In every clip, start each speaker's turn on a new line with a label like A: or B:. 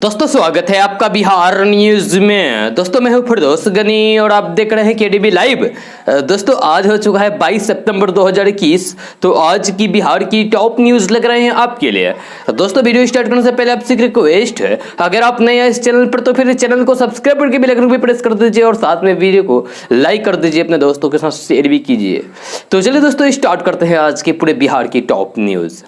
A: दोस्तों स्वागत है आपका बिहार न्यूज में। दोस्तों मैं हूं फिरदौस गनी और आप देख रहे हैं केडीबी लाइव। दोस्तों आज हो चुका है 22 सितंबर 2021। तो आज की बिहार की टॉप न्यूज लग रहे हैं आपके लिए। दोस्तों वीडियो स्टार्ट करने से पहले आपसे रिक्वेस्ट है, अगर आप नए हैं इस चैनल पर तो फिर चैनल को सब्सक्राइब करके बेल आइकन भी प्रेस कर दीजिए और साथ में वीडियो को लाइक कर दीजिए, अपने दोस्तों के साथ शेयर भी कीजिए। तो चलिए दोस्तों स्टार्ट करते हैं आज के पूरे बिहार की टॉप न्यूज।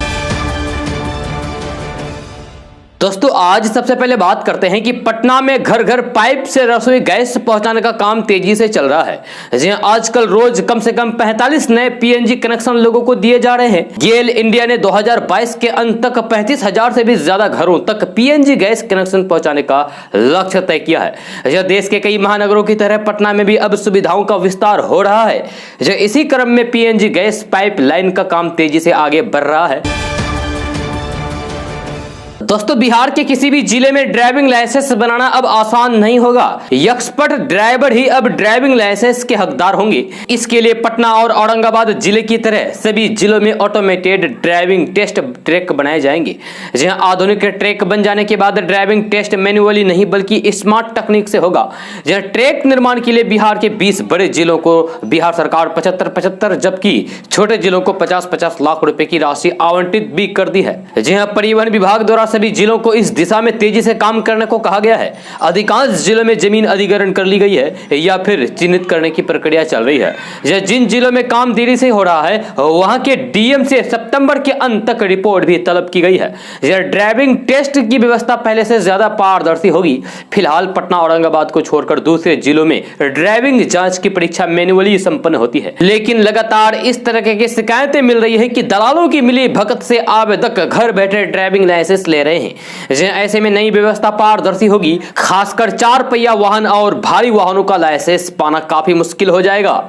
A: दोस्तों आज सबसे पहले बात करते हैं कि पटना में घर घर पाइप से रसोई गैस पहुंचाने का काम तेजी से चल रहा है। जी आजकल रोज कम से कम 45 नए पीएनजी कनेक्शन लोगों को दिए जा रहे हैं। गेल इंडिया ने 2022 के अंत तक 35,000 से भी ज्यादा घरों तक पीएनजी गैस कनेक्शन पहुंचाने का लक्ष्य तय किया है। यह देश के कई महानगरों की तरह पटना में भी अब सुविधाओं का विस्तार हो रहा है। इसी क्रम में पीएनजी गैस पाइपलाइन का काम तेजी से आगे बढ़ रहा है। दोस्तों बिहार के किसी भी जिले में ड्राइविंग लाइसेंस बनाना अब आसान नहीं होगा। एक्सपर्ट ड्राइवर ही अब ड्राइविंग लाइसेंस के हकदार होंगे। इसके लिए पटना और औरंगाबाद जिले की तरह सभी जिलों में ऑटोमेटेड ड्राइविंग टेस्ट ट्रैक बनाए जाएंगे। जहां आधुनिक ट्रैक बन जाने के बाद ड्राइविंग टेस्ट मैन्युअली नहीं बल्कि स्मार्ट तकनीक से होगा। जहां ट्रैक निर्माण के लिए बिहार के 20 बड़े जिलों को बिहार सरकार 75-75 जबकि छोटे जिलों को 50-50 लाख रुपए की राशि आवंटित भी कर दी है। जहां परिवहन विभाग द्वारा सभी जिलों को इस दिशा में तेजी से काम करने को कहा गया है। अधिकांश जिलों में जमीन अधिग्रहण कर ली गई है या फिर चिन्हित करने की प्रक्रिया चल रही है। जिन जिलों में काम देरी से हो रहा है वहां के डीएम से सितंबर के अंत तक रिपोर्ट भी तलब की गई है। ड्राइविंग टेस्ट की व्यवस्था पहले से ज्यादा पारदर्शी होगी। फिलहाल पटना औरंगाबाद को छोड़कर दूसरे जिलों में ड्राइविंग जांच की परीक्षा मैन्युअली संपन्न होती है, लेकिन लगातार इस तरह की शिकायतें मिल रही है कि दलालों की मिली भगत से आवेदक घर बैठे ड्राइविंग लाइसेंस ले रहे हैं। ऐसे में नई व्यवस्था पारदर्शी होगी। खासकर 4 पहिया वाहन और भारी वाहनों का लाइसेंस पाना काफी मुश्किल हो जाएगा।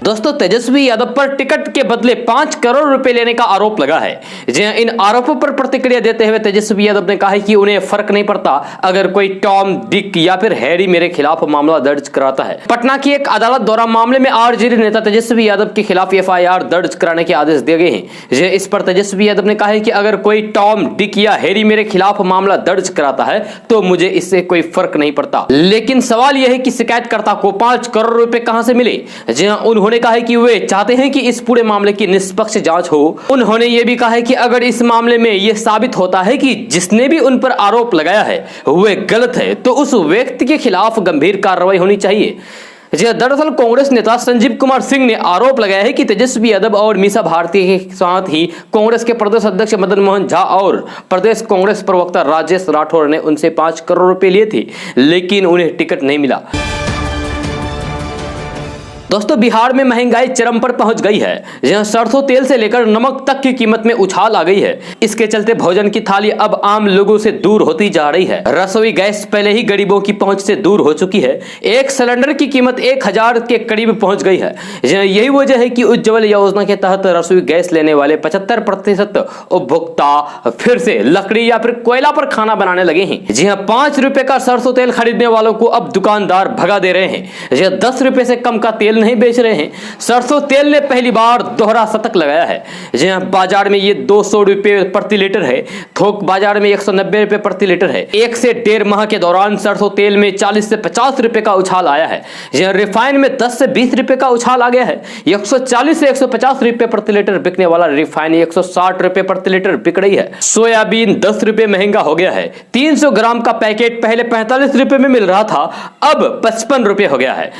A: दोस्तों तेजस्वी यादव पर टिकट के बदले 5 करोड़ रुपए लेने का आरोप लगा है। इन आरोपों पर प्रतिक्रिया देते हुए तेजस्वी यादव ने कहा है कि उन्हें फर्क नहीं पड़ता अगर कोई टॉम, डिक या फिर हैरी मेरे खिलाफ मामला दर्ज कराता है। पटना की एक अदालत द्वारा मामले में आरजेडी नेता तेजस्वी यादव के खिलाफ एफआईआर दर्ज कराने के आदेश दिए गए हैं। इस पर तेजस्वी यादव ने कहा है कि अगर कोई टॉम, डिक या हैरी मेरे खिलाफ मामला दर्ज कराता है तो मुझे इससे कोई फर्क नहीं पड़ता, लेकिन सवाल यह है कि शिकायतकर्ता को 5 करोड़ रुपए कहां से मिले। उन्होंने कहा है कि वे चाहते हैं कि इस पूरे मामले की निष्पक्ष जांच हो। उन्होंने यह भी कहा है कि अगर इस मामले में यह साबित होता है कि जिसने भी उन पर आरोप लगाया है वे गलत है तो उस व्यक्ति के खिलाफ गंभीर कार्रवाई होनी चाहिए। दरअसल कांग्रेस नेता संजीव कुमार सिंह ने आरोप लगाया है कि तेजस्वी यादव और मीसा भारती के साथ ही कांग्रेस के प्रदेश अध्यक्ष मदन मोहन झा और प्रदेश कांग्रेस प्रवक्ता राजेश राठौर ने उनसे 5 करोड़ रुपए लिए थे, लेकिन उन्हें टिकट नहीं मिला। दोस्तों बिहार में महंगाई चरम पर पहुंच गई है। जहां सरसों तेल से लेकर नमक तक की कीमत में उछाल आ गई है। इसके चलते भोजन की थाली अब आम लोगों से दूर होती जा रही है। रसोई गैस पहले ही गरीबों की पहुंच से दूर हो चुकी है। एक सिलेंडर की कीमत 1000 के करीब पहुंच गई है। यही वजह है कि उज्ज्वल योजना के तहत रसोई गैस लेने वाले 75% उपभोक्ता फिर से लकड़ी या फिर कोयला पर खाना बनाने लगे हैं। जी हाँ, 5 रुपए का सरसों तेल खरीदने वालों को अब दुकानदार भगा दे रहे हैं। 10 रुपए से कम का तेल नहीं बेच रहे हैं। सरसों तेल ने पहली बार दोहरा शतक लगाया है। जहां बाजार में ये 200 रुपए प्रति लीटर है, थोक बाजार में 190 रुपए प्रति लीटर है। 1 से 1.5 माह के दौरान सरसों तेल में 40 से 50 रुपए का उछाल आया है। जहां रिफाइन में 10 से 20 रुपए का उछाल आ गया है। 140 से 150 रुपए प्रति लीटर बिकने वाला रिफाइन 160 रुपए प्रति लीटर बिक रही है। सोयाबीन 10 रुपए महंगा हो गया है। 300 ग्राम का पैकेट पहले 45 रुपए में मिल रहा था, अब 55 रुपए हो गया है।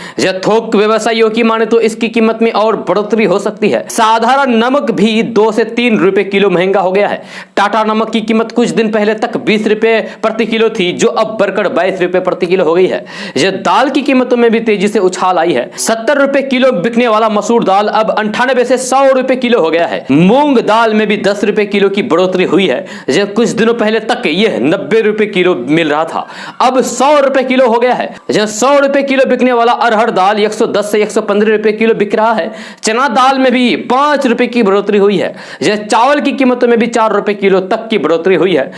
A: थोक व्यवसायियों की माने तो इसकी कीमत में और बढ़ोतरी हो सकती है। साधारण नमक भी 2 से 3 रुपए किलो महंगा हो गया है। टाटा नमक की कीमत कुछ दिन पहले तक 20 रुपए प्रति किलो थी, जो अब बढ़कर 22 रुपए प्रति किलो हो गई है। दाल की कीमतों में भी तेजी से उछाल आई है। 70 रुपए किलो बिकने वाला मसूर दाल अब 98 से 100 रुपए किलो हो गया है। मूंग दाल में भी 10 रुपए किलो की बढ़ोतरी हुई है। कुछ दिनों पहले तक यह 90 रुपए किलो मिल रहा था, अब 100 रुपए किलो हो गया है। 100 रुपए किलो बिकने वाला अरहर दाल 110 से 115 रुपए किलो बिक रहा है। चना दाल में भी 5 रुपए की बढ़ोतरी हुई है। चावल की कीमतों में भी 4 रुपए किलो तक की बढ़ोतरी हुई है।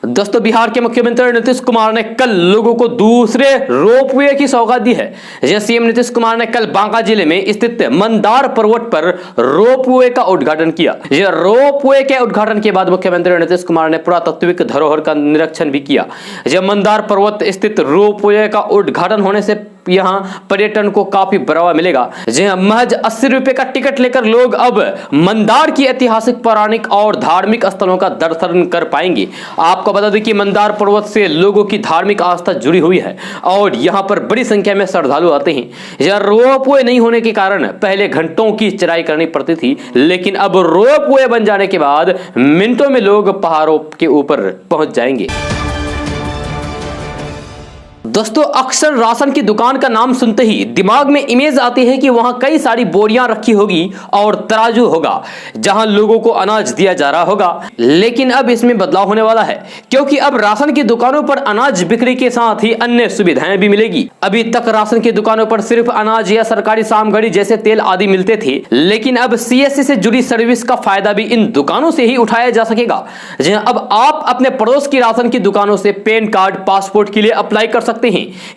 A: दोस्तों बिहार के मुख्यमंत्री नीतीश कुमार ने कल लोगों को दूसरे रोपवे की सौगात दी है। सीएम नीतीश कुमार ने कल बांका जिले में स्थित मंदार पर्वत पर रोपवे का उद्घाटन किया। यह रोपवे के उद्घाटन के बाद मुख्यमंत्री नीतीश कुमार ने पुरातात्विक धरोहर का निरीक्षण भी किया। यह मंदार पर्वत स्थित रोपवे का उद्घाटन होने से यहाँ पर्यटन को काफी बढ़ावा मिलेगा। महज 80 रुपए का टिकट लेकर लोग अब मंदार की ऐतिहासिक, पौराणिक और धार्मिक स्थलों का दर्शन कर पाएंगे। आपको बता दें कि मंदार पर्वत से लोगों की धार्मिक आस्था जुड़ी हुई है और यहाँ पर बड़ी संख्या में श्रद्धालु आते हैं। यह रोपवे नहीं होने के कारण पहले घंटों की चढ़ाई करनी पड़ती थी, लेकिन अब रोपवे बन जाने के बाद मिनटों में लोग पहाड़ों के ऊपर पहुंच जाएंगे। दोस्तों अक्सर राशन की दुकान का नाम सुनते ही दिमाग में इमेज आती है कि वहां कई सारी बोरियां रखी होगी और तराजू होगा जहां लोगों को अनाज दिया जा रहा होगा। लेकिन अब इसमें बदलाव होने वाला है, क्योंकि अब राशन की दुकानों पर अनाज बिक्री के साथ ही अन्य सुविधाएं भी मिलेगी। अभी तक राशन की दुकानों पर सिर्फ अनाज या सरकारी सामग्री जैसे तेल आदि मिलते थे, लेकिन अब सीएससी से जुड़ी सर्विस का फायदा भी इन दुकानों से ही उठाया जा सकेगा। अब आप अपने पड़ोस की राशन की दुकानों से पैन कार्ड, पासपोर्ट के लिए अप्लाई कर सकते हैं।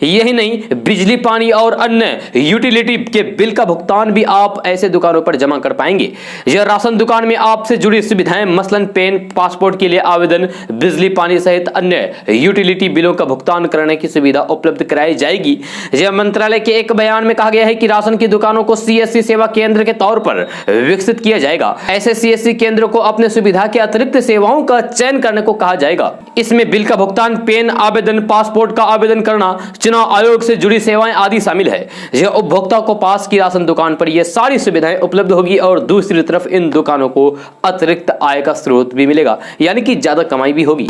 A: यही नहीं, बिजली, पानी और अन्य यूटिलिटी के बिल का भुगतान भी आप ऐसे दुकानों पर जमा कर पाएंगे। यह राशन दुकान में आपसे जुड़ी सुविधाएं मसलन पैन, पासपोर्ट के लिए आवेदन, बिजली, पानी सहित अन्य यूटिलिटी बिलों का भुगतान करने की सुविधा उपलब्ध कराई जाएगी। यह मंत्रालय के एक बयान में कहा गया है कि राशन की दुकानों को सीएससी सेवा केंद्र के तौर पर विकसित किया जाएगा। ऐसे सीएससी केंद्र को अपने सुविधा के अतिरिक्त सेवाओं का चयन करने को कहा जाएगा। इसमें बिल का भुगतान, पैन आवेदन, पासपोर्ट का आवेदन करना, चुनाव आयोग से जुड़ी सेवाएं आदि शामिल है। यह उपभोक्ता को पास की राशन दुकान पर यह सारी सुविधाएं उपलब्ध होगी और दूसरी तरफ इन दुकानों को अतिरिक्त आय का स्रोत भी मिलेगा, यानी कि ज्यादा कमाई भी होगी।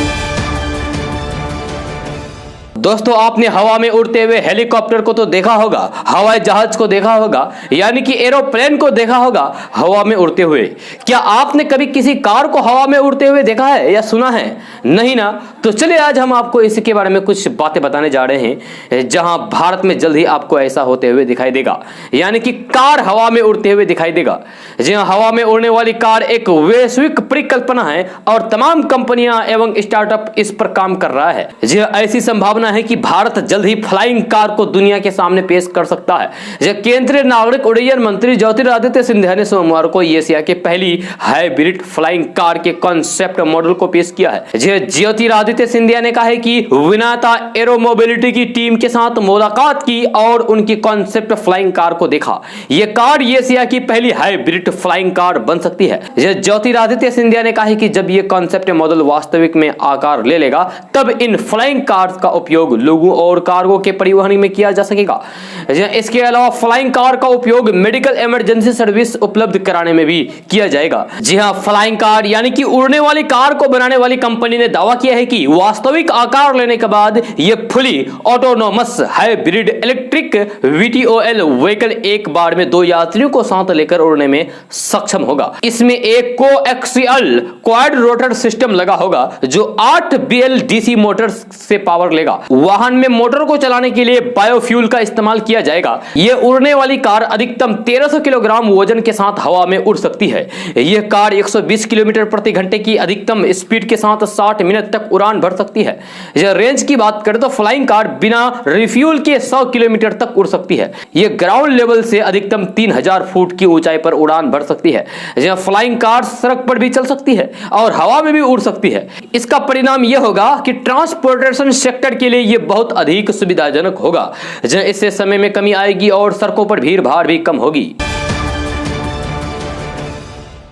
A: दोस्तों आपने हवा में उड़ते हुए हेलीकॉप्टर को तो देखा होगा, हवाई जहाज को देखा होगा, यानी कि एरोप्लेन को देखा होगा हवा में उड़ते हुए। क्या आपने कभी किसी कार को हवा में उड़ते हुए देखा है या सुना है? नहीं ना? तो चलिए आज हम आपको इसके बारे में कुछ बातें बताने जा रहे हैं, जहां भारत में जल्द ही आपको ऐसा होते हुए दिखाई देगा, यानी कि कार हवा में उड़ते हुए दिखाई देगा। जी हाँ, हवा में उड़ने वाली कार एक वैश्विक परिकल्पना है और तमाम कंपनियां एवं स्टार्टअप इस पर काम कर रहा है। जी ऐसी संभावना है कि भारत जल्द ही फ्लाइंग कार को दुनिया के सामने पेश कर सकता है। केंद्रीय नागरिक उड्डयन मंत्री ज्योतिरादित्य सिंधिया ने सोमवार को एशिया के पहली हाइब्रिड फ्लाइंग कार के कॉन्सेप्ट मॉडल को पेश किया है। ज्योतिरादित्य सिंधिया ने कहा है कि विनाता एरो मोबिलिटी की टीम के साथ मुलाकात की और उनकी कॉन्सेप्ट फ्लाइंग कार को देखा। यह कार एशिया की पहली हाइब्रिड फ्लाइंग कार बन सकती है। ज्योतिरादित्य सिंधिया ने कहा है कि जब यह कॉन्सेप्ट मॉडल वास्तविक में आकार ले लेगा, तब इन फ्लाइंग कार्स का उपयोग लोगों और कार्गो के परिवहन में किया जा सकेगा। इसके अलावा फ्लाइंग कार का उपयोग मेडिकल इमरजेंसी सर्विस उपलब्ध कराने में भी किया जाएगा। जी हां, फ्लाइंग कार यानी कि उड़ने वाली कार को बनाने वाली कंपनी ने दावा किया है कि वास्तविक आकार लेने के बाद यह fully autonomous hybrid electric VTOL vehicle एक बार में 2 यात्रियों को साथ लेकर उड़ने में सक्षम होगा। इसमें एक कोएक्सियल क्वाड रोटर सिस्टम लगा होगा जो 8 BLDC मोटर से पावर लेगा। वाहन में मोटर को चलाने के लिए बायोफ्यूल का इस्तेमाल किया जाएगा। यह उड़ने वाली कार अधिकतम 1300 किलोग्राम वजन के साथ हवा में उड़ सकती है। यह कार 120 किलोमीटर प्रति घंटे की अधिकतम स्पीड के साथ 60 मिनट तक उड़ान भर सकती है। यह रेंज की बात करें तो फ्लाइंग कार बिना रिफ्यूल के 100 किलोमीटर तक उड़ सकती है। यह ग्राउंड लेवल से अधिकतम 3000 फुट की ऊंचाई पर उड़ान भर सकती है। यह फ्लाइंग कार सड़क पर भी चल सकती है और हवा में भी उड़ सकती है। इसका परिणाम यह होगा कि ट्रांसपोर्टेशन सेक्टर के लिए यह बहुत अधिक सुविधाजनक होगा। इससे समय में कमी आएगी और सड़कों पर भीड़ भाड़ भी कम होगी।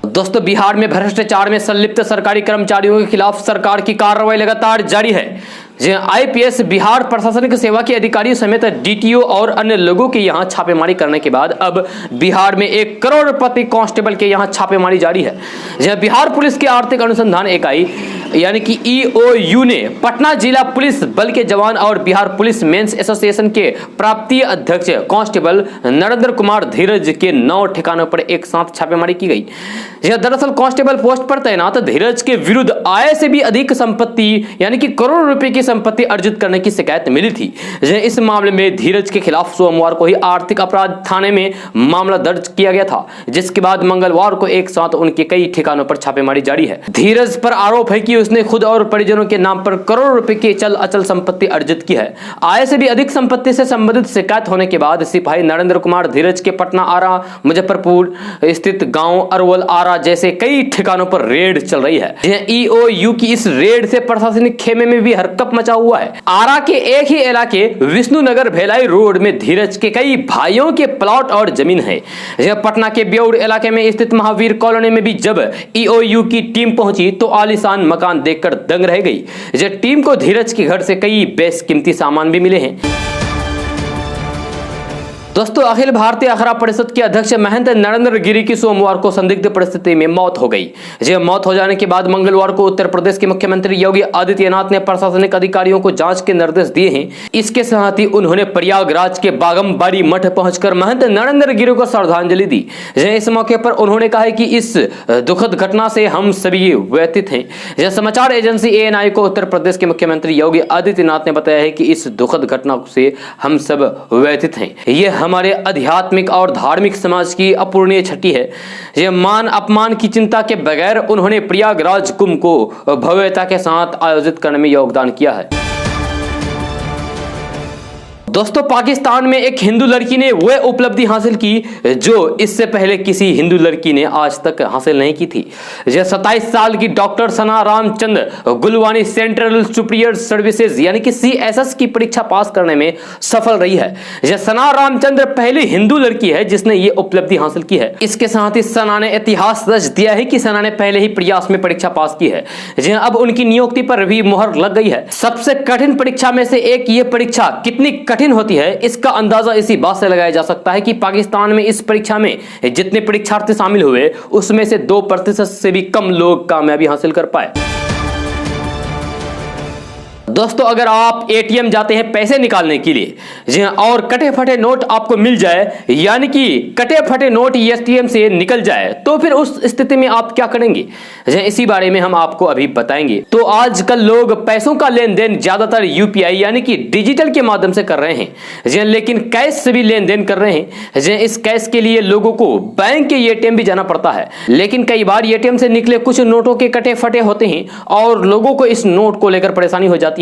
A: दोस्तों बिहार में भ्रष्टाचार में संलिप्त सरकारी कर्मचारियों के खिलाफ सरकार की कार्रवाई लगातार जारी है। IPS बिहार प्रशासनिक सेवा के अधिकारियों समेत DTO और अन्य लोगों के यहां छापेमारी करने के बाद अब बिहार में 1 करोड़पति कांस्टेबल के यहां छापेमारी जारी है। बिहार पुलिस की आर्थिक अनुसंधान इकाई यानी कि EOU ने पटना जिला पुलिस बल के जवान और बिहार पुलिस मेंस एसोसिएशन के प्रांतीय अध्यक्ष कांस्टेबल नरेंद्र कुमार धीरज के 9 ठिकानों पर एक साथ छापेमारी की गई। यह दरअसल कांस्टेबल पोस्ट पर तैनात धीरज के विरुद्ध आय से भी अधिक संपत्ति यानी कि करोड़ों रुपए की संपत्ति अर्जित करने की शिकायत मिली थी। इस मामले में धीरज के खिलाफ सोमवार को ही आर्थिक अपराध थाने में मामला दर्ज किया गया था, जिसके बाद मंगलवार को एक साथ उनके कई ठिकानों पर छापेमारी जारी है। धीरज पर आरोप है कि उसने खुद और परिजनों के नाम पर करोड़ों रुपए की चल अचल संपत्ति अर्जित की है। आय से भी अधिक संपत्ति से संबंधित शिकायत होने के बाद सिपाही नरेंद्र कुमार धीरज के पटना, आरा, मुजफ्फरपुर स्थित गांव अरवल, आरा जैसे कई ठिकानों पर रेड चल रही है। ईओयू की इस रेड से प्रशासनिक खेमे में भी हरकत मचा हुआ है। आरा के एक ही इलाके विष्णुनगर भेलाई रोड में धीरज के कई भाइयों के प्लॉट और जमीन है। पटना के ब्यौर इलाके में स्थित महावीर कॉलोनी में भी जब ईओयू की टीम पहुंची तो आलीशान मकान देखकर दंग रह गई। टीम को धीरज के घर से कई बेशकीमती सामान भी मिले हैं। दोस्तों, अखिल भारतीय अखाड़ा परिषद के अध्यक्ष महंत नरेंद्र गिरि की सोमवार को संदिग्ध परिस्थिति में मौत हो गई। मौत हो जाने के बाद मंगलवार को उत्तर प्रदेश के मुख्यमंत्री योगी आदित्यनाथ ने प्रशासनिक अधिकारियों को जांच के निर्देश दिए हैं। इसके साथ ही उन्होंने प्रयागराज के बागमबाड़ी मठ पहुंचकर महंत नरेंद्र गिरि को श्रद्धांजलि दी। इस मौके पर उन्होंने कहा कि इस दुखद घटना से हम सभी व्यथित हैं। समाचार एजेंसी ANI को उत्तर प्रदेश के मुख्यमंत्री योगी आदित्यनाथ ने बताया है कि इस दुखद घटना से हम सब व्यथित हैं। यह हमारे आध्यात्मिक और धार्मिक समाज की अपूरणीय क्षति है। यह मान अपमान की चिंता के बगैर उन्होंने प्रयागराज कुंभ को भव्यता के साथ आयोजित करने में योगदान किया है। दोस्तों, पाकिस्तान में एक हिंदू लड़की ने वह उपलब्धि हासिल की जो इससे पहले किसी हिंदू लड़की ने आज तक हासिल नहीं की थी। 27 साल की डॉक्टर सना Ramchandra Gulwani central superior services यानी कि CSS की परीक्षा पास करने में सफल रही है। सना रामचंद्र पहली हिंदू लड़की है जिसने ये उपलब्धि हासिल की है। इसके साथ ही सना ने इतिहास रच दिया है कि सना ने पहले ही प्रयास में परीक्षा पास की है। अब उनकी नियुक्ति पर भी मुहर लग गई है। सबसे कठिन परीक्षा में से एक ये परीक्षा कितनी कठिन होती है इसका अंदाजा इसी बात से लगाया जा सकता है कि पाकिस्तान में इस परीक्षा में जितने परीक्षार्थी शामिल हुए उसमें से 2% से भी कम लोग कामयाबी हासिल कर पाए। दोस्तों, अगर आप ATM जाते हैं पैसे निकालने के लिए और कटे फटे नोट आपको मिल जाए यानी कि कटे फटे नोट ATM से निकल जाए तो फिर उस स्थिति में आप क्या करेंगे, इसी बारे में हम आपको अभी बताएंगे। तो आजकल लोग पैसों का लेन देन ज्यादातर UPI यानी कि डिजिटल के माध्यम से कर रहे हैं, लेकिन कैश से भी लेन देन कर रहे हैं। इस कैश के लिए लोगों को बैंक के ATM भी जाना पड़ता है, लेकिन कई बार ATM से निकले कुछ नोटों के कटे फटे होते हैं और लोगों को इस नोट को लेकर परेशानी हो जाती है।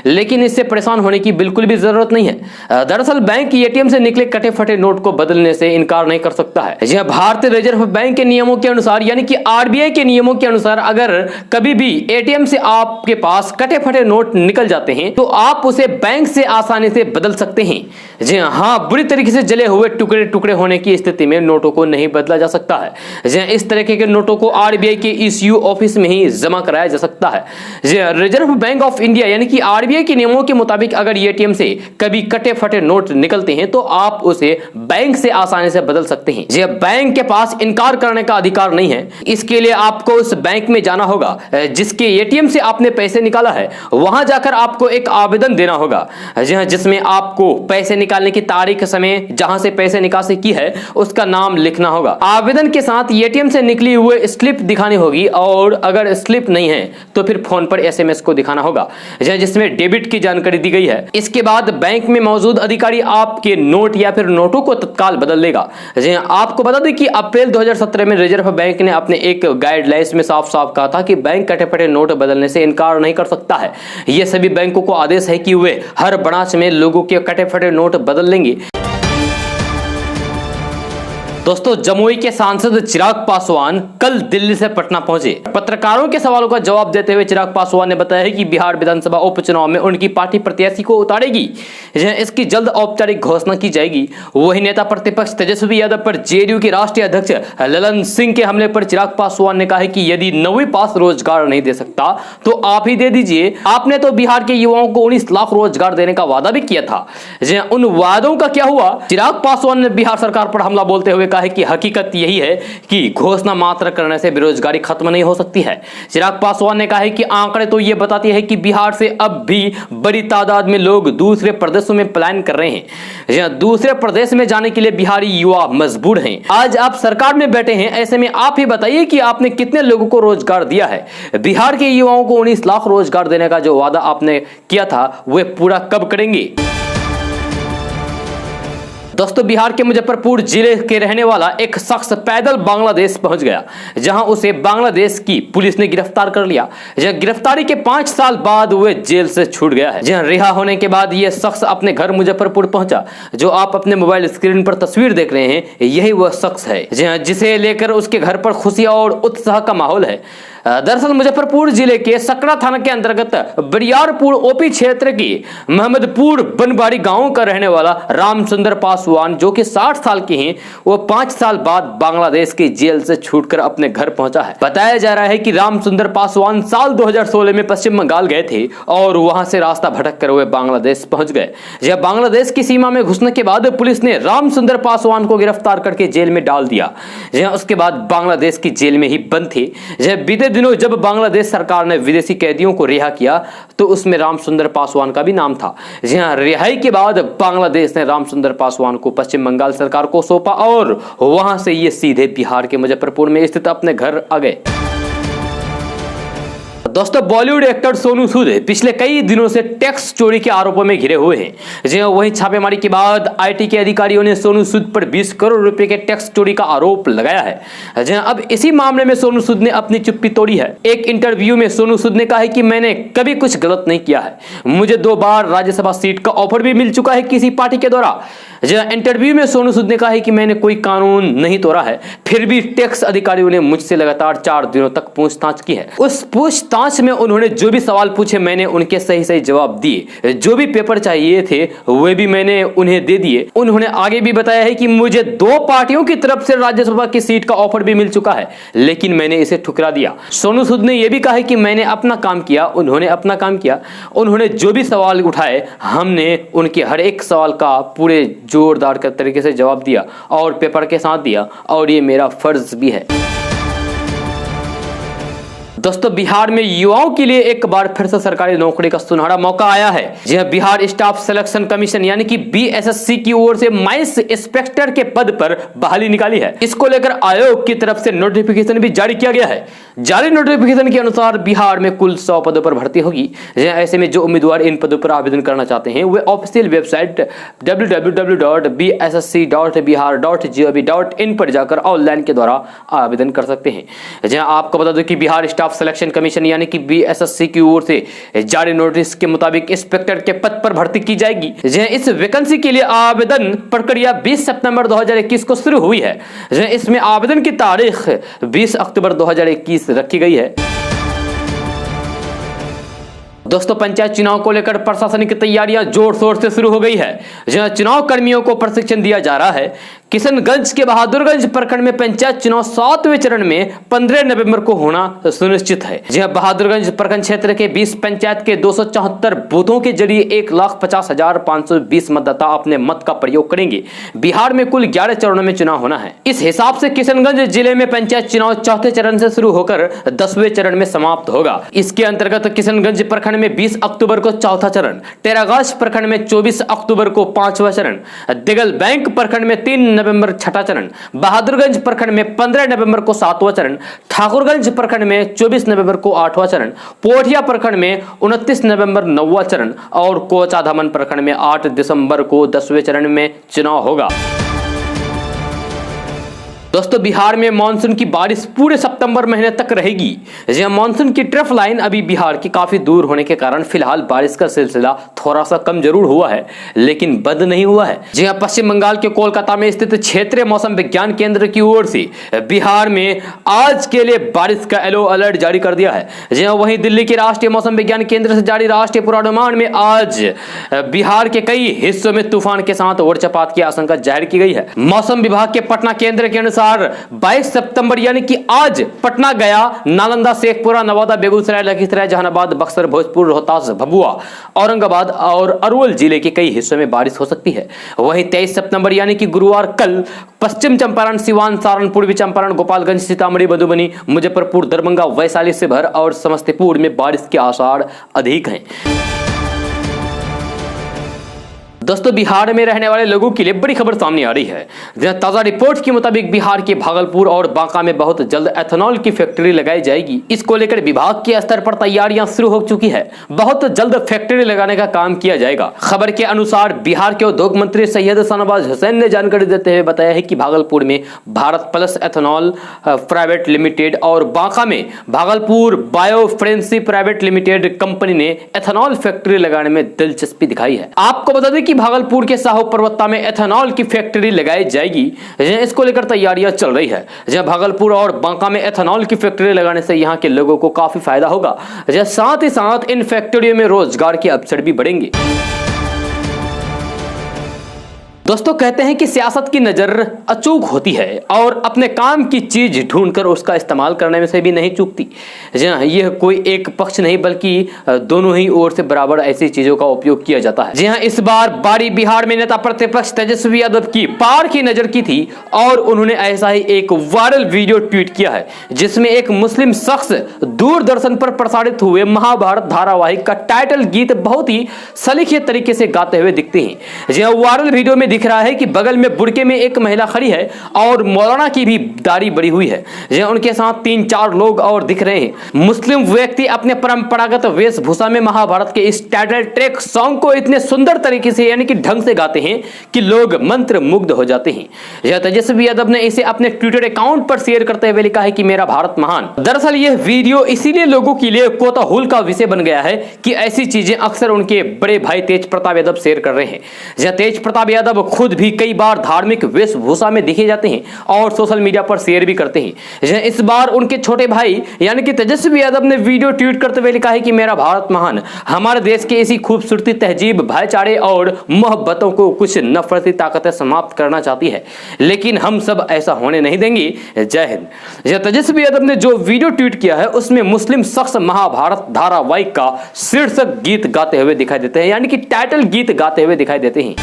A: लेकिन इससे परेशान होने की बिल्कुल भी जरूरत नहीं है। दरअसल बैंक ATM से निकले कटे फटे नोट को बदलने से इनकार नहीं कर सकता है। भारतीय रिजर्व बैंक के नियमों के अनुसार यानी कि RBI के नियमों के अनुसार अगर कभी भी ATM से आपके पास कटे फटे नोट निकल जाते हैं तो आप उसे बैंक से आसानी से बदल सकते हैं। हाँ, बुरी तरीके से जले हुए टुकड़े टुकड़े होने की स्थिति में नोटों को नहीं बदला जा सकता है। इस तरह के नोटों को RBI के ECU ऑफिस में ही जमा कराया जा सकता है। रिजर्व बैंक ऑफ इंडिया यानी कि RBI के नियमों के मुताबिक अगर ATM से कभी कटे फटे नोट निकलते हैं तो आप उसे बैंक से आसानी से बदल सकते हैं। बैंक के पास इनकार करने का अधिकार नहीं है। इसके लिए आपको उस बैंक में जाना होगा जिसके ATM से आपने पैसे निकाला है। वहां जाकर आपको एक आवेदन देना होगा जिसमें आपको पैसे निकालने की तारीख, समय, जहां से पैसे निकासी की है उसका नाम लिखना होगा। आवेदन के साथ ATM से निकली हुई स्लिप दिखानी होगी और अगर स्लिप नहीं है तो फिर फोन पर SMS को दिखाना होगा जिसमें डेबिट की जानकारी दी गई है। इसके बाद बैंक में मौजूद अधिकारी आपके नोट या फिर नोटों को तत्काल बदल देगा। आपको बता दें कि अप्रैल 2017 में रिजर्व बैंक ने अपने एक गाइडलाइंस में साफ साफ कहा था कि बैंक कटे फटे नोट बदलने से इनकार नहीं कर सकता है। यह सभी बैंकों को आदेश है कि वे हर ब्रांच में लोगों के कटे फटे नोट बदल लेंगे। दोस्तों, जमुई के सांसद चिराग पासवान कल दिल्ली से पटना पहुंचे। पत्रकारों के सवालों का जवाब देते हुए चिराग पासवान ने बताया है कि बिहार विधानसभा उपचुनाव में उनकी पार्टी प्रत्याशी को उतारेगी। इसकी जल्द औपचारिक घोषणा की जाएगी। वही नेता प्रतिपक्ष तेजस्वी यादव पर JDU के राष्ट्रीय अध्यक्ष ललन सिंह के हमले पर चिराग पासवान ने कहा है कि यदि 9वीं पास रोजगार नहीं दे सकता तो आप ही दे दीजिए। आपने तो बिहार के युवाओं को 19 लाख रोजगार देने का वादा भी किया था। उन वादों का क्या हुआ? चिराग पासवान ने बिहार सरकार पर हमला बोलते हुए है कि हकीकत यही है कि घोषणा मात्र करने से बेरोजगारी खत्म नहीं हो सकती है। चिराग पासवान ने कहा है कि आंकड़े तो ये बताते हैं कि बिहार से अब भी बड़ी तादाद में लोग दूसरे प्रदेशों में पलायन कर रहे हैं। दूसरे प्रदेश में जाने के लिए बिहारी युवा मजबूर हैं। आज आप सरकार में बैठे हैं, ऐसे में आप ही बताइए कि आपने कितने लोगों को रोजगार दिया है। बिहार के युवाओं को 19 लाख रोजगार देने का जो वादा आपने किया था वह पूरा कब करेंगे? दोस्तों बिहार के मुजफ्फरपुर जिले के रहने वाला एक शख्स पैदल बांग्लादेश पहुंच गया, जहां उसे बांग्लादेश की पुलिस ने गिरफ्तार कर लिया। जहां गिरफ्तारी के 5 साल बाद वह जेल से छूट गया है। जहां रिहा होने के बाद यह शख्स अपने घर मुजफ्फरपुर पहुंचा। जो आप अपने मोबाइल स्क्रीन पर तस्वीर देख रहे हैं, यही वह शख्स है जहां जिसे लेकर उसके घर पर खुशी और उत्साह का माहौल है। दरअसल मुजफ्फरपुर जिले के सकरा थाना के अंतर्गत बरियारपुर ओपी क्षेत्र की मोहम्मदपुर बनबाड़ी गांव का रहने वाला रामचंद्र पासवान, जो कि 60 साल के हैं, वो 5 साल बाद बांग्लादेश की जेल से छूटकर अपने घर पहुंचा है। बताया जा रहा है कि रामचंद्र पासवान साल 2016 में पश्चिम बंगाल गए थे और वहां से रास्ता भटक कर वे बांग्लादेश पहुंच गए। जब बांग्लादेश की सीमा में घुसने के बाद पुलिस ने रामचंद्र पासवान को गिरफ्तार करके जेल में डाल दिया। उसके बाद बांग्लादेश की जेल में ही बंद थे। बीते दिनों जब बांग्लादेश सरकार ने विदेशी कैदियों को रिहा किया तो उसमें रामचंद्र पासवान का भी नाम था। रिहाई के बाद बांग्लादेश ने रामचंद्र पासवान को पश्चिम बंगाल सरकार को सौंपा और वहां से ये सीधे बिहार के मुजफ्फरपुर में स्थित अपने घर आ गए। दोस्तों बॉलीवुड एक्टर सोनू सूद पिछले कई दिनों से टैक्स चोरी के आरोपों में घिरे हुए हैं। वहीं छापेमारी के बाद आईटी के अधिकारियों ने सोनू सूद पर 20 करोड़ रुपए के टैक्स चोरी का आरोप लगाया है। अब इसी मामले में सोनू सूद ने अपनी चुप्पी तोड़ी है। एक इंटरव्यू में सोनू सूद ने कहा है कि मैंने कभी कुछ गलत नहीं किया है। मुझे 2 बार राज्यसभा सीट का ऑफर भी मिल चुका है किसी पार्टी के द्वारा। इंटरव्यू में सोनू सूद ने कहा है कि मैंने कोई कानून नहीं तोड़ा है, फिर भी टैक्स अधिकारियों ने मुझसे लगातार 4 दिनों तक पूछताछ की है। उस पूछताछ में उन्होंने जो भी सवाल पूछे मैंने उनके सही सही जवाब दिए। जो भी पेपर चाहिए थे वे भी मैंने उन्हें दे दिए। उन्होंने आगे भी बताया है कि मुझे 2 पार्टियों की तरफ से राज्यसभा की सीट का ऑफर भी मिल चुका है, लेकिन मैंने इसे ठुकरा दिया। सोनू सूद ने यह भी कहा है कि मैंने अपना काम किया, उन्होंने अपना काम किया। उन्होंने जो भी सवाल उठाए हमने उनके हर एक सवाल का पूरे जोरदार तरीके से जवाब दिया और पेपर के साथ दिया, और ये मेरा फर्ज भी है। दोस्तों बिहार में युवाओं के लिए एक बार फिर से सरकारी नौकरी का सुनहरा मौका आया है। बिहार स्टाफ सिलेक्शन कमीशन यानी कि बीएसएससी की ओर से माइंस इंस्पेक्टर के पद पर बहाली निकाली है। इसको लेकर आयोग की तरफ से नोटिफिकेशन भी जारी किया गया है। जारी नोटिफिकेशन के अनुसार बिहार में कुल 100 पदों पर भर्ती होगी। ऐसे में जो उम्मीदवार इन पदों पर आवेदन करना चाहते हैं वे ऑफिशियल वेबसाइट www.bssc.bihar.gov.in पर जाकर ऑनलाइन के द्वारा आवेदन कर सकते हैं। आपको बता दो कि बिहार स्टाफ सिलेक्शन कमीशन यानी कि बीएसएससी की ओर से जारी नोटिस के मुताबिक इंस्पेक्टर के पद पर भर्ती की जाएगी। इस वैकेंसी के लिए आवेदन प्रक्रिया 20 सितंबर 2021 को शुरू हुई है। इसमें आवेदन की तारीख 20 अक्टूबर 2021 रखी गई है। दोस्तों पंचायत चुनाव को लेकर प्रशासनिक तैयारियां जोर शोर से शुरू हो गई है। चुनाव कर्मियों को प्रशिक्षण दिया जा रहा है। किशनगंज के बहादुरगंज प्रखंड में पंचायत चुनाव 7वें चरण में 15 नवंबर को होना सुनिश्चित है। बहादुरगंज प्रखंड क्षेत्र के 20 पंचायत के 274 बूथों के जरिए 1,50,520 मतदाता अपने मत का प्रयोग करेंगे। बिहार में कुल 11 चरणों में चुनाव होना है। इस हिसाब से किशनगंज जिले में पंचायत चुनाव 4थे चरण से शुरू होकर 10वें चरण में समाप्त होगा। इसके अंतर्गत किशनगंज प्रखंड में 20 अक्टूबर को 4था चरण, टेरागाछ प्रखंड में 24 अक्टूबर को 5वां चरण, दिगल बैंक प्रखंड में 3 नवंबर 6ठा चरण, बहादुरगंज प्रखंड में 15 नवंबर को 7वां चरण, ठाकुरगंज प्रखंड में 24 नवंबर को 8वां चरण, पोठिया प्रखंड में 29 नवंबर 9वां चरण और कोचाधामन प्रखंड में 8 दिसंबर को 10वें चरण में चुनाव होगा। दोस्तों बिहार में मानसून की बारिश पूरे सितंबर महीने तक रहेगी। मानसून की ट्रफ लाइन अभी बिहार की काफी दूर होने के कारण फिलहाल बारिश का सिलसिला थोड़ा सा कम जरूर हुआ है, लेकिन बंद नहीं हुआ है। पश्चिम बंगाल के कोलकाता में स्थित क्षेत्रीय मौसम विज्ञान केंद्र की ओर से बिहार में आज के लिए बारिश का येलो अलर्ट जारी कर दिया है। वहीं दिल्ली के राष्ट्रीय मौसम विज्ञान केंद्र से जारी राष्ट्रीय पूर्वानुमान में आज बिहार के कई हिस्सों में तूफान के साथ वज्रपात की आशंका जाहिर की गई है। मौसम विभाग के पटना केंद्र के अनुसार 22 सितंबर यानी कि आज पटना, गया, नालंदा, शेखपुरा, नवादा, बेगूसराय, लखीसराय, जहानाबाद, बक्सर, भोजपुर, रोहतास, भभुआ, औरंगाबाद और अरवल जिले के कई हिस्सों में बारिश हो सकती है। वहीं 23 सितंबर यानी कि गुरुवार कल पश्चिम चंपारण, सिवान, सारण, पूर्वी चंपारण, गोपालगंज, सीतामढ़ी, मधुबनी, मुजफ्फरपुर, दरभंगा, वैशाली, शिवहर और समस्तीपुर में बारिश के आसार अधिक हैं। दोस्तों, बिहार में रहने वाले लोगों के लिए बड़ी खबर सामने आ रही है। ताजा रिपोर्ट के मुताबिक बिहार के भागलपुर और बांका में बहुत जल्द एथेनॉल की फैक्ट्री लगाई जाएगी। इसको लेकर विभाग के स्तर पर तैयारियां शुरू हो चुकी है। बहुत जल्द फैक्ट्री लगाने का काम किया जाएगा। खबर के अनुसार बिहार के उद्योग मंत्री सैयद शाहनवाज हुसैन ने जानकारी देते हुए बताया है कि भागलपुर में Bharat plus ethanol private limited और बांका में Bhagalpur bio fancy private limited company ने एथेनॉल फैक्ट्री लगाने में दिलचस्पी दिखाई है। आपको बता दें कि भागलपुर के साहो पर्वता में एथेनॉल की फैक्ट्री लगाई जाएगी। इसको लेकर तैयारियां चल रही है। जहां भागलपुर और बांका में एथेनॉल की फैक्ट्री लगाने से यहां के लोगों को काफी फायदा होगा। साथ ही साथ इन फैक्ट्रियों में रोजगार के अवसर भी बढ़ेंगे। दोस्तों, कहते हैं कि सियासत की नजर अचूक होती है और अपने काम की चीज ढूंढकर उसका इस्तेमाल करने में से भी नहीं चूकती। यह कोई एक पक्ष नहीं बल्कि दोनों ही ओर से बराबर ऐसी चीजों का उपयोग किया जाता है। जी हां, इस बार बारी बिहार में नेता प्रतिपक्ष तेजस्वी यादव की पार की नजर की थी और उन्होंने ऐसा ही एक वायरल वीडियो ट्वीट किया है जिसमें एक मुस्लिम शख्स दूरदर्शन पर प्रसारित हुए महाभारत धारावाहिक का टाइटल गीत बहुत ही सलीके तरीके से गाते हुए दिखते हैं। जी हां, वायरल वीडियो में दिख रहा है कि बगल में बुर्के में एक महिला खड़ी है और मौलाना की भी दाढ़ी बड़ी हुई है। उनके साथ 3-4 लोग और दिख रहे हैं। मुस्लिम व्यक्ति अपने परंपरागत वेशभूषा में महाभारत के इस टाइटल ट्रैक सॉन्ग को इतने सुंदर तरीके से यानी कि ढंग से गाते हैं कि लोग मंत्र मुग्ध हो जाते हैं। तेजस्वी यादव ने इसे अपने ट्विटर अकाउंट पर शेयर करते हुए लिखा है कि मेरा भारत महान। दरअसल यह वीडियो इसीलिए लोगों के लिए कौतूहल का विषय बन गया है कि ऐसी चीजें अक्सर उनके बड़े भाई तेज प्रताप यादव शेयर कर रहे हैं। तेज प्रताप यादव खुद भी कई बार धार्मिक वेशभूषा में दिखे जाते हैं और सोशल मीडिया पर शेयर भी करते हैं। इस बार उनके छोटे भाई यानी कि तेजस्वी यादव ने वीडियो ट्वीट करते हुए लिखा है कि मेरा भारत महान। हमारे देश के इसी खूबसूरती, तहजीब, भाईचारे और मोहब्बतों को कुछ नफरती ताकतें समाप्त करना चाहती है, लेकिन हम सब ऐसा होने नहीं देंगे। जय हिंद। तेजस्वी यादव ने जो वीडियो ट्वीट किया है उसमें मुस्लिम शख्स महाभारत धारावाहिक का शीर्षक गीत गाते हुए दिखाई देते हैं यानी कि टाइटल गीत गाते हुए दिखाई देते हैं।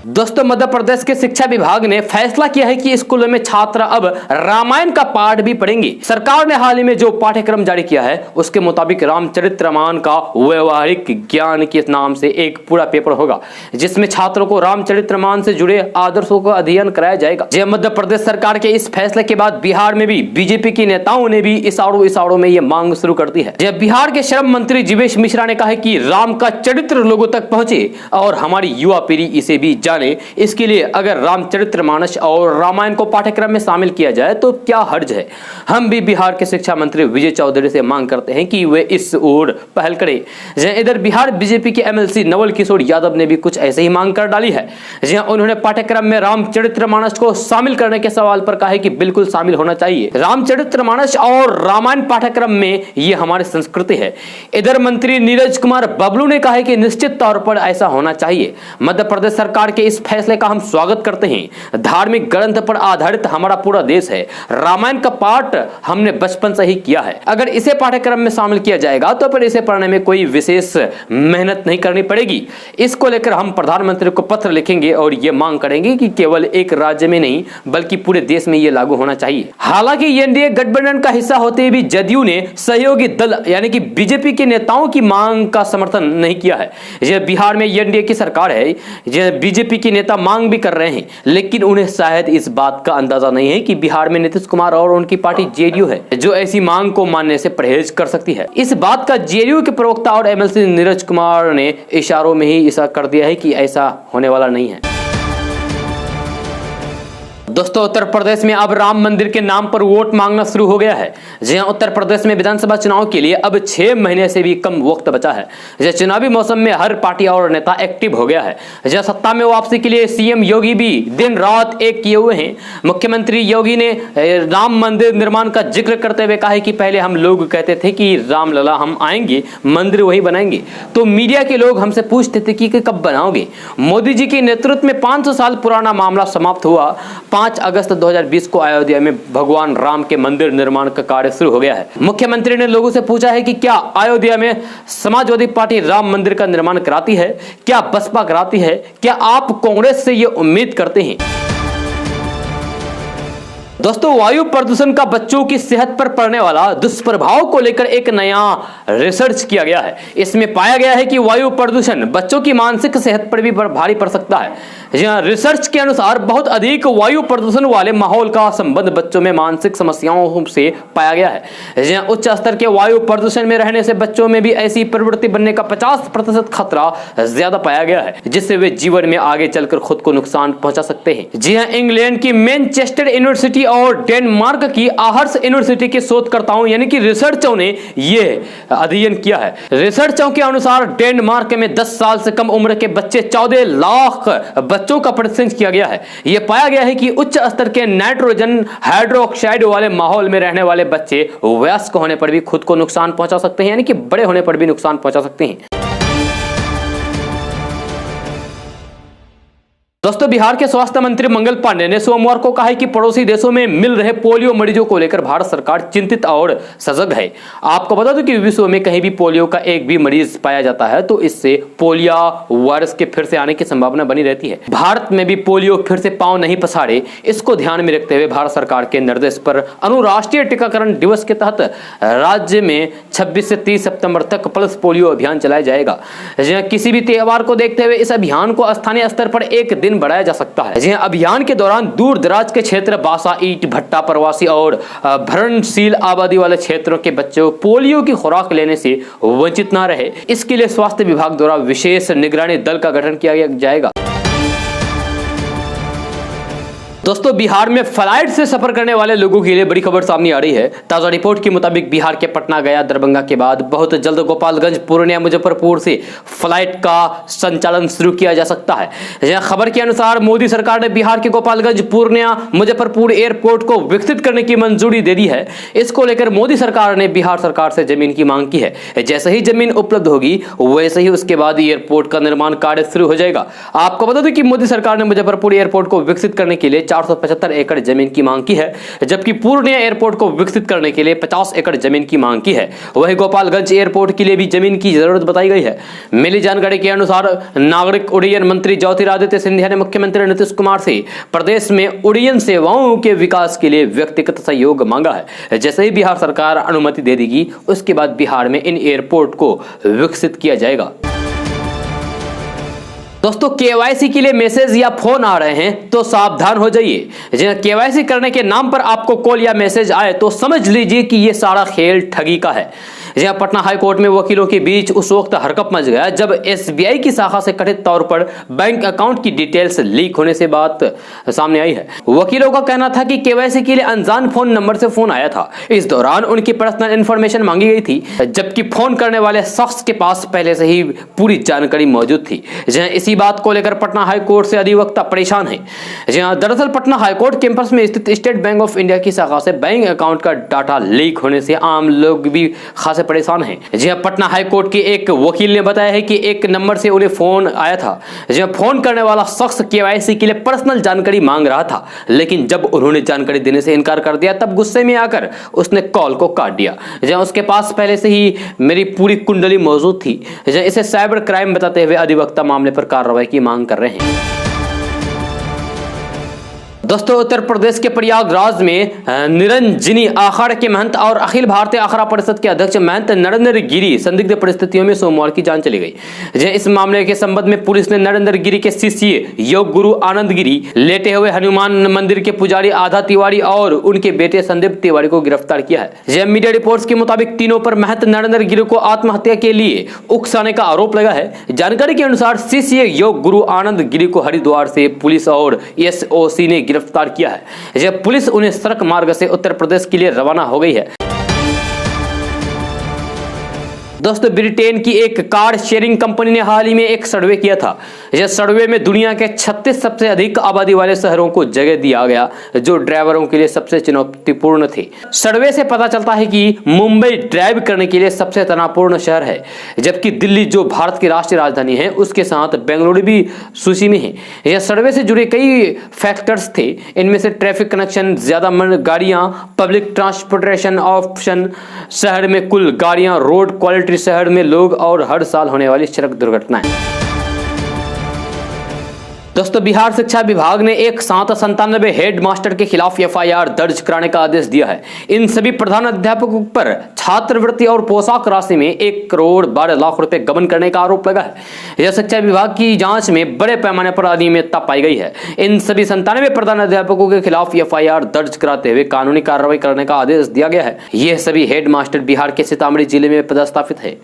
A: दोस्तों, मध्य प्रदेश के शिक्षा विभाग ने फैसला किया है कि स्कूलों में छात्र अब रामायण का पाठ भी पढ़ेंगे। सरकार ने हाल ही में जो पाठ्यक्रम जारी किया है उसके मुताबिक रामचरितमानस का व्यवहारिक ज्ञान के नाम से एक पूरा पेपर होगा जिसमें छात्रों को रामचरितमानस से जुड़े आदर्शों का अध्ययन कराया जाएगा। मध्य प्रदेश सरकार के इस फैसले के बाद बिहार में भी बीजेपी के नेताओं ने भी इशारों में यह मांग शुरू कर दी है। बिहार के श्रम मंत्री जीवेश मिश्रा ने कहा है कि राम का चरित्र लोगों तक पहुंचे और हमारी युवा पीढ़ी इसे भी जाने। इसके लिए अगर रामचरितमानस और रामायण को पाठ्यक्रम में शामिल किया जाए तो क्या हर्ज है। हम भी बिहार के शिक्षा मंत्री विजय चौधरी से मांग करते हैं कि वे इस ओर पहल करें। इधर बिहार बीजेपी के एमएलसी नवल किशोर यादव ने भी कुछ ऐसे ही मांग कर डाली है। उन्होंने पाठ्यक्रम में रामचरितमानस को शामिल करने के सवाल पर कहा है कि बिल्कुल शामिल होना चाहिए। रामचरितमानस और रामायण पाठ्यक्रम में यह हमारी संस्कृति है। इधर मंत्री नीरज कुमार बबलू ने कहा है कि निश्चित तौर पर ऐसा होना चाहिए। मध्य प्रदेश सरकार के इस फैसले का हम स्वागत करते हैं। धार्मिक ग्रंथ पर आधारित हमारा पूरा देश है। रामायण का पाठ हमने बचपन से ही किया है। अगर इसे पाठ्यक्रम में शामिल किया जाएगा तो फिर इसे पढ़ने में कोई विशेष मेहनत नहीं करनी पड़ेगी। इसको लेकर हम प्रधानमंत्री को पत्र लिखेंगे और ये मांग करेंगे कि केवल एक राज्य में नहीं बल्कि पूरे देश में ये लागू होना चाहिए। हालांकि एनडीए गठबंधन का हिस्सा होते हुए भी जदयू ने सहयोगी दल यानी कि बीजेपी के नेताओं की मांग का समर्थन नहीं किया है। यह बिहार में एनडीए की सरकार है। बीजेपी के नेता मांग भी कर रहे हैं लेकिन उन्हें शायद इस बात का अंदाजा नहीं है कि बिहार में नीतीश कुमार और उनकी पार्टी जेडीयू है जो ऐसी मांग को मानने से परहेज कर सकती है। इस बात का जेडीयू के प्रवक्ता और एमएलसी नीरज कुमार ने इशारों में ही इशारा कर दिया है कि ऐसा होने वाला नहीं है। दोस्तों, उत्तर प्रदेश में अब राम मंदिर के नाम पर वोट मांगना शुरू हो गया है। जहां उत्तर प्रदेश में विधानसभा चुनाव के लिए अब 6 महीने से भी कम वक्त बचा है। चुनावी मौसम में हर पार्टी और नेता एक्टिव हो गया है। सत्ता में वापसी के लिए सीएम योगी भी दिन रात एक किए हुए हैं। मुख्यमंत्री योगी ने राम मंदिर निर्माण का जिक्र करते हुए कहा है कि पहले हम लोग कहते थे कि रामलला हम आएंगे, मंदिर वही बनाएंगे, तो मीडिया के लोग हमसे पूछते थे कि कब बनाओगे। मोदी जी के नेतृत्व में 500 साल पुराना मामला समाप्त हुआ। 5 अगस्त 2020 को अयोध्या में भगवान राम के मंदिर निर्माण का कार्य शुरू हो गया है। मुख्यमंत्री ने लोगों से पूछा है कि क्या अयोध्या में समाजवादी पार्टी राम मंदिर का निर्माण कराती है, क्या बसपा कराती है, क्या आप कांग्रेस से ये उम्मीद करते हैं। दोस्तों, वायु प्रदूषण का बच्चों की सेहत पर पड़ने वाला दुष्प्रभाव को लेकर एक नया रिसर्च किया गया है। इसमें पाया गया है कि वायु प्रदूषण बच्चों की मानसिक सेहत पर भी भारी पड़ सकता है। रिसर्च के अनुसार बहुत अधिक वायु प्रदूषण वाले माहौल का संबंध बच्चों में मानसिक समस्याओं से पाया गया है। उच्च स्तर के वायु प्रदूषण में रहने से बच्चों में भी ऐसी प्रवृत्ति बनने का 50% खतरा ज्यादा पाया गया है, जिससे वे जीवन में आगे चलकर खुद को नुकसान पहुंचा सकते हैं। जी हां, इंग्लैंड की मैनचेस्टर यूनिवर्सिटी और डेनमार्क की आर्हस यूनिवर्सिटी के शोधकर्ताओं यानी कि रिसर्चरों ने यह अध्ययन किया है। रिसर्चरों के अनुसार डेनमार्क में 10 साल से कम उम्र के बच्चे 14 लाख बच्चों का परीक्षण किया गया है। यह पाया गया है कि उच्च स्तर के नाइट्रोजन हाइड्रोक्साइड वाले माहौल में रहने वाले बच्चे वयस्क होने पर भी खुद को नुकसान पहुंचा सकते हैं, यानी कि बड़े होने पर भी नुकसान पहुंचा सकते हैं। दोस्तों, बिहार के स्वास्थ्य मंत्री मंगल पांडे ने सोमवार को कहा है कि पड़ोसी देशों में मिल रहे पोलियो मरीजों को लेकर भारत सरकार चिंतित और सजग है। आपको बता दूं कि विश्व में कहीं भी पोलियो का एक भी मरीज पाया जाता है तो इससे पोलियो वायरस के फिर से आने की संभावना बनी रहती है। भारत में भी पोलियो फिर से पांव नहीं पसारे, इसको ध्यान में रखते हुए भारत सरकार के निर्देश पर अंतर्राष्ट्रीय टीकाकरण दिवस के तहत राज्य में 26 से 30 सितंबर तक पल्स पोलियो अभियान चलाया जाएगा। किसी भी त्योहार को देखते हुए इस अभियान को स्थानीय स्तर पर एक दिन बढ़ाया जा सकता है। जी अभियान के दौरान दूर दराज के क्षेत्र, बासा, ईंट भट्टा, प्रवासी और भरणशील आबादी वाले क्षेत्रों के बच्चों पोलियो की खुराक लेने से वंचित न रहे, इसके लिए स्वास्थ्य विभाग द्वारा विशेष निगरानी दल का गठन किया जाएगा। दोस्तों, बिहार में फ्लाइट से सफर करने वाले लोगों के लिए बड़ी खबर सामने आ रही है। ताजा रिपोर्ट के मुताबिक बिहार के पटना, गया, दरभंगा के बाद बहुत जल्द गोपालगंज, पूर्णिया, मुजफ्फरपुर से फ्लाइट का संचालन शुरू किया जा सकता है। खबर के अनुसार मोदी सरकार ने बिहार के गोपालगंज, पूर्णिया, मुजफ्फरपुर एयरपोर्ट को विकसित करने की मंजूरी दे दी है। इसको लेकर मोदी सरकार ने बिहार सरकार से जमीन की मांग की है। जैसे ही जमीन उपलब्ध होगी वैसे ही उसके बाद एयरपोर्ट का निर्माण कार्य शुरू हो जाएगा। आपको बता दें कि मोदी सरकार ने मुजफ्फरपुर एयरपोर्ट को विकसित करने के लिए 475 एकड़ जमीन की मांग की है, जबकि पूर्णिया एयरपोर्ट को विकसित करने के लिए 50 एकड़ जमीन की मांग की है। वहीं गोपालगंज एयरपोर्ट के लिए भी जमीन की जरूरत बताई गई है। मिली जानकारी के अनुसार नागरिक उड्डयन मंत्री ज्योतिरादित्य सिंधिया ने मुख्यमंत्री नीतीश कुमार से प्रदेश में उड्डयन सेवाओं के विकास के लिए व्यक्तिगत सहयोग मांगा है। जैसे ही बिहार सरकार अनुमति दे देगी उसके बाद बिहार में इन एयरपोर्ट को विकसित किया जाएगा। दोस्तों, केवाईसी के लिए मैसेज या फोन आ रहे हैं तो सावधान हो जाइए। केवाईसी करने के नाम पर आपको कॉल या मैसेज आए तो समझ लीजिए कि यह सारा खेल ठगी का है। जहां पटना हाईकोर्ट में वकीलों के बीच उस वक्त हरकत मच गया जब एसबीआई की शाखा से कथित तौर पर बैंक अकाउंट की डिटेल्स लीक होने से बात सामने आई है। वकीलों का कहना था कि केवाईसी के लिए अनजान फोन नंबर से फोन आया था। इस दौरान उनकी पर्सनल इंफॉर्मेशन मांगी गई थी, जबकि फोन करने वाले शख्स के पास पहले से ही पूरी जानकारी मौजूद थी। जहां इसी बात को लेकर पटना हाईकोर्ट से अधिवक्ता परेशान है। जहां दरअसल पटना हाईकोर्ट कैंपस में स्थित स्टेट बैंक ऑफ इंडिया की शाखा से बैंक अकाउंट का डाटा लीक होने से आम लोग भी खासे परेशान हैं। जी पटना हाईकोर्ट के एक वकील ने बताया है कि एक नंबर से उन्हें फोन आया था। जी फोन करने वाला शख्स केवाईसी के लिए पर्सनल जानकारी मांग रहा था, लेकिन जब उन्होंने जानकारी देने से इनकार कर दिया तब गुस्से में आकर उसने कॉल को काट दिया। जहां उसके पास पहले से ही मेरी पूरी कुंडली मौजूद थी। जहां इसे साइबर क्राइम बताते हुए अधिवक्ता मामले पर कार्रवाई की मांग कर रहे हैं। दोस्तों, उत्तर प्रदेश के प्रयागराज में निरंजनी अखाड़े के महंत और अखिल भारतीय अखाड़ा परिषद के अध्यक्ष महंत नरेंद्र गिरी संदिग्ध परिस्थितियों में सोमवार की जान चली गई। इस मामले के संबंध में पुलिस ने नरेंद्र गिरी के शिष्य योग गुरु आनंद गिरी, लेटे हुए हनुमान मंदिर के पुजारी आधा तिवारी और उनके बेटे संदीप तिवारी को गिरफ्तार किया है। मीडिया रिपोर्ट्स के मुताबिक तीनों पर महंत नरेंद्र गिरी को आत्महत्या के लिए उकसाने का आरोप लगा है। जानकारी के अनुसार शिष्य योग गुरु आनंद गिरी को हरिद्वार से पुलिस और एसओसी ने गिरफ्तार किया है। जब पुलिस उन्हें सड़क मार्ग से उत्तर प्रदेश के लिए रवाना हो गई है। दोस्तों, ब्रिटेन की एक कार शेयरिंग कंपनी ने हाल ही में एक सर्वे किया था। यह सर्वे में दुनिया के 36 सबसे अधिक आबादी वाले शहरों को जगह दिया गया जो ड्राइवरों के लिए सबसे चुनौतीपूर्ण थे। सर्वे से पता चलता है कि मुंबई ड्राइव करने के लिए सबसे तनावपूर्ण शहर है, जबकि दिल्ली जो भारत की राष्ट्रीय राजधानी है उसके साथ बेंगलुरु भी सूची में है। यह सर्वे से जुड़े कई फैक्टर्स थे। इनमें से ट्रैफिक कनेक्शन, ज्यादा गाड़ियां, पब्लिक ट्रांसपोर्टेशन ऑप्शन, शहर में कुल गाड़ियां, रोड क्वालिटी, शहर में लोग और हर साल होने वाली सड़क दुर्घटनाएं। दोस्तों बिहार शिक्षा विभाग ने एक 797 हेड मास्टर के खिलाफ एफआईआर दर्ज कराने का आदेश दिया है। इन सभी प्रधान अध्यापकों पर छात्रवृत्ति और पोशाक राशि में 1,12,00,000 रुपए गबन करने का आरोप लगा है। यह शिक्षा विभाग की जांच में बड़े पैमाने पर अनियमितता पाई गई है। इन सभी 97 प्रधान अध्यापकों के खिलाफ एफआईआर दर्ज कराते हुए कानूनी कार्रवाई करने का आदेश दिया गया है। यह सभी हेड मास्टर बिहार के सीतामढ़ी जिले में पदस्थापित है।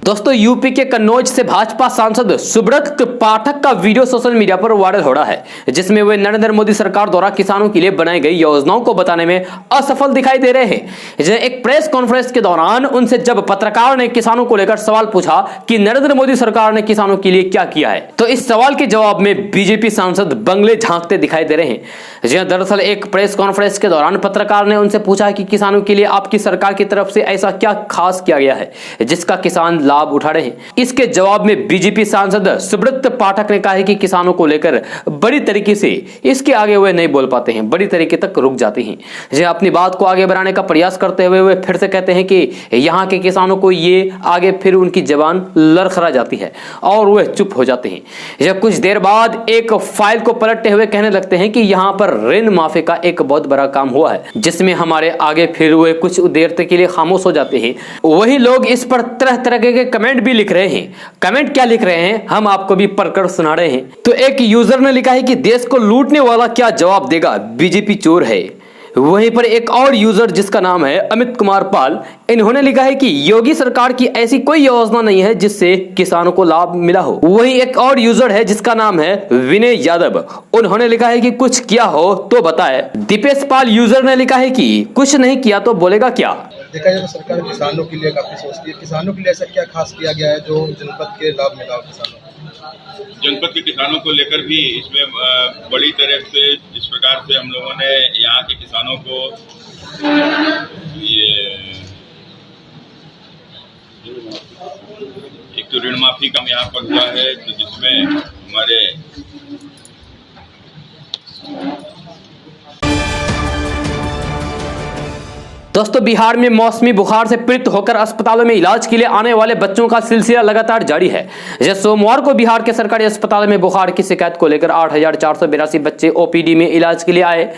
A: दोस्तों यूपी के कन्नौज से भाजपा सांसद सुब्रत पाठक का वीडियो सोशल मीडिया पर वायरल हो रहा है, जिसमें वे नरेंद्र मोदी सरकार द्वारा किसानों के लिए बनाई गई योजनाओं को बताने में असफल दिखाई दे रहे हैं। एक प्रेस कॉन्फ्रेंस के दौरान उनसे जब पत्रकार ने किसानों को लेकर सवाल पूछा कि नरेंद्र मोदी सरकार ने किसानों के लिए क्या किया है, तो इस सवाल के जवाब में बीजेपी सांसद बंगले झांकते दिखाई दे रहे हैं। दरअसल एक प्रेस कॉन्फ्रेंस के दौरान पत्रकार ने उनसे पूछा कि किसानों के लिए आपकी सरकार की तरफ से ऐसा क्या खास किया गया है जिसका किसान लाभ उठा रहे हैं। इसके जवाब में बीजेपी सांसद सुब्रत पाठक ने कहा है कि किसानों को लेकर बड़ी तरीके से इसके आगे वे नहीं बोल पाते हैं, बड़ी तरीके तक रुक जाते हैं। अपनी बात को आगे बढ़ाने का प्रयास करते हुए वे फिर से कहते हैं कि यहाँ के किसानों को ये आगे फिर उनकी जबान लड़खड़ा जाती है और वे चुप हो जाते हैं। कुछ देर बाद एक फाइल को पलटते हुए कहने लगते हैं कि यहाँ पर ऋण माफी का एक बहुत बड़ा काम हुआ है, जिसमें हमारे आगे फिर वे कुछ देर तक के लिए खामोश हो जाते हैं। वही लोग इस पर तरह तरह के कमेंट भी लिख रहे हैं। कमेंट क्या लिख रहे हैं हम आपको भी पढ़कर सुना रहे हैं। तो एक यूजर ने लिखा है कि देश को लूटने वाला क्या जवाब देगा, बीजेपी चोर है। वहीं पर एक और यूजर जिसका नाम है अमित कुमार पाल, इन्होंने लिखा है कि योगी सरकार की ऐसी कोई योजना नहीं है जिससे किसानों को लाभ मिला हो। वहीं एक और यूजर है जिसका नाम है विनय यादव, उन्होंने लिखा है कि कुछ किया हो तो बताए। दीपेश पाल यूजर ने लिखा है कि कुछ नहीं किया तो बोलेगा क्या।
B: देखा जाए तो सरकार किसानों के लिए काफी सोचती है। किसानों के लिए ऐसा क्या खास किया गया है जो जनपद के लाभ मिला किसानों को?
C: जनपद के किसानों को लेकर भी इसमें बड़ी तरह से इस प्रकार से हम लोगों ने यहाँ के किसानों को ये एक तो ऋण माफी का यहाँ पर हुआ है, तो जिसमें हमारे
A: दोस्तों बिहार में मौसमी बुखार से पीड़ित होकर अस्पतालों में इलाज के लिए आने वाले बच्चों का सिलसिला लगातार जारी है। सोमवार को बिहार के सरकारी अस्पताल में बुखार की शिकायत को लेकर 8,482 बच्चे ओपीडी में इलाज के लिए आए।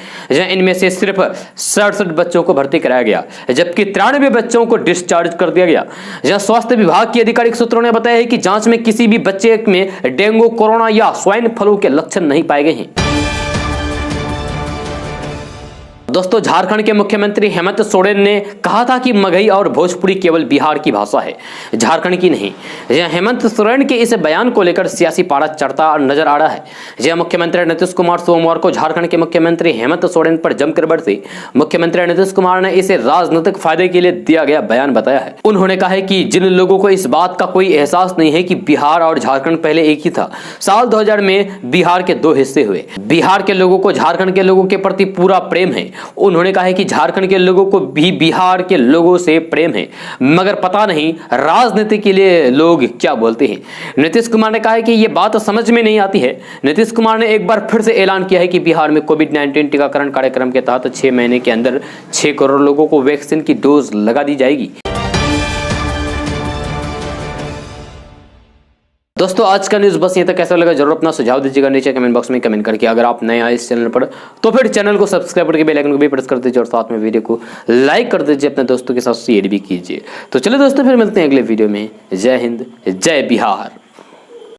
A: इनमें से सिर्फ 67 बच्चों को भर्ती कराया गया, जबकि 93 बच्चों को डिस्चार्ज कर दिया गया। स्वास्थ्य विभाग की आधिकारिक सूत्रों ने बताया है कि जांच में किसी भी बच्चे में डेंगू, कोरोना या स्वाइन फ्लू के लक्षण नहीं पाए गए हैं। दोस्तों झारखंड के मुख्यमंत्री हेमंत सोरेन ने कहा था कि मगही और भोजपुरी केवल बिहार की भाषा है, झारखंड की नहीं। हेमंत सोरेन के इस बयान को लेकर सियासी पारा चढ़ता नजर आ रहा है। मुख्यमंत्री नीतीश कुमार सोमवार को झारखंड के मुख्यमंत्री हेमंत सोरेन पर जमकर बरसे। मुख्यमंत्री नीतीश कुमार ने इसे राजनीतिक फायदे के लिए दिया गया बयान बताया है। उन्होंने कहा है कि जिन लोगों को इस बात का कोई एहसास नहीं है कि बिहार और झारखंड पहले एक ही था। साल 2000 में बिहार के 2 हिस्से हुए। बिहार के लोगों को झारखंड के लोगों के प्रति पूरा प्रेम है। उन्होंने कहा है कि झारखंड के लोगों को भी बिहार के लोगों से प्रेम है, मगर पता नहीं राजनीति के लिए लोग क्या बोलते हैं। नीतीश कुमार ने कहा है कि यह बात समझ में नहीं आती है। नीतीश कुमार ने एक बार फिर से ऐलान किया है कि बिहार में कोविड-19 टीकाकरण कार्यक्रम के तहत 6 महीने के अंदर 6 करोड़ लोगों को वैक्सीन की डोज लगा दी जाएगी। दोस्तों आज का न्यूज़ बस ये तक। कैसा लगा जरूर अपना सुझाव दीजिएगा नीचे कमेंट बॉक्स में कमेंट करके। अगर आप नए आए इस चैनल पर तो फिर चैनल को सब्सक्राइब करके बेल आइकन को भी प्रेस कर दीजिए और साथ में वीडियो को लाइक कर दीजिए, अपने दोस्तों के साथ शेयर भी कीजिए। तो चलिए दोस्तों फिर मिलते हैं अगले वीडियो में। जय हिंद, जय बिहार।